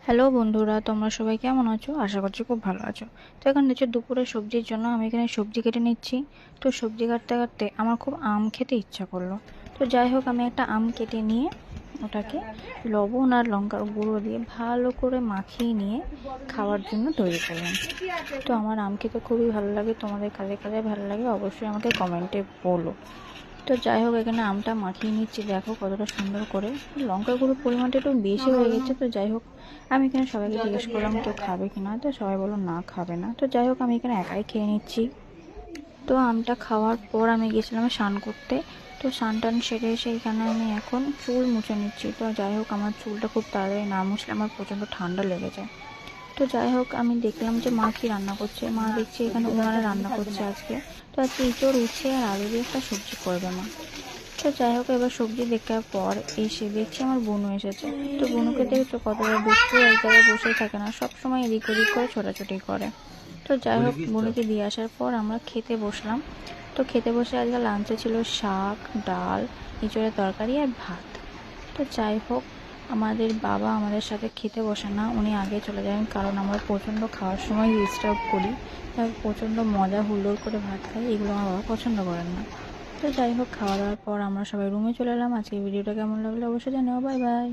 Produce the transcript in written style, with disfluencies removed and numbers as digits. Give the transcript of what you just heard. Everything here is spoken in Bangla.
হ্যালো বন্ধুরা, তোমরা সবাই কেমন আছো? আশা করছি খুব ভালো আছো। তো এখন হচ্ছে দুপুরে সবজির জন্য আমি এখানে সবজি কেটে নিচ্ছি। তো সবজি কাটতে কাটতে আমার খুব আম খেতে ইচ্ছা করলো। তো যাই হোক, আমি একটা আম কেটে নিয়ে ওটাকে লবণ আর লঙ্কার গুঁড়ো দিয়ে ভালো করে মাখিয়ে নিয়ে খাওয়ার জন্য তৈরি করলাম। তো আমার আম খেতে খুবই ভালো লাগে। তোমাদের কাদের কাদের ভালো লাগে অবশ্যই আমাকে কমেন্টে বলো। তো যাই হোক, এখানে আমটা মাখিয়ে নিচ্ছি, দেখো কতটা সুন্দর করে। লঙ্কা গুঁড়োর পরিমাণটা একটু বেশি হয়ে গেছে। তো যাই হোক, আমি এখানে সবাইকে জিজ্ঞেস করলাম কেউ খাবে কি না, তো সবাই বললো না, খাবে না। তো যাই হোক, আমি এখানে একাই খেয়ে নিচ্ছি। তো আমটা খাওয়ার পর আমি গেছিলাম স্নান করতে। তো স্নান টান সেরে এসে এখানে আমি এখন চুল মুছে নিচ্ছি। তো যাই হোক, আমার চুলটা খুব তাড়াতাড়ি না মুছলে আমার প্রচণ্ড ঠান্ডা লেগে যায়। তো যাই হোক, আমি দেখলাম যে মা কি রান্না করছে। মা দেখছি এখানে উনানে রান্না করছে আজকে। তো আজকে ইঁচড়, উচ্ছে আর আলু দিয়ে একটা সবজি করবে মা। তো যাই হোক, এবার সবজি দেখার পর এসে দেখছি আমার বোনও এসেছে। তো বোনুকে দেখছো কতটা দুষ্টু, এক জায়গায় বসেই থাকে না, সব সময় এদিক ওদিক করে ছোটাছুটি করে। তো যাই হোক, বোনুকে দিয়ে আসার পর আমরা খেতে বসলাম। তো খেতে বসে আজকে লাঞ্চে ছিল শাক, ডাল, এঁচোড়ের তরকারি আর ভাত। তো যাই হোক, আমাদের বাবা আমাদের সাথে খেতে বসে না, উনি আগে চলে যান, কারণ আমরা প্রচণ্ড খাওয়ার সময় ডিস্টার্ব করি। প্রচণ্ড মজা হুল্লোড় করে ভাত খাই, এগুলো আমার বাবা পছন্দ করেন না। তো যাই হোক, খাওয়া দাওয়ার পর আমরা সবাই রুমে চলে এলাম। আজকে ভিডিওটা কেমন লাগলো অবশ্যই জানিও। Bye bye.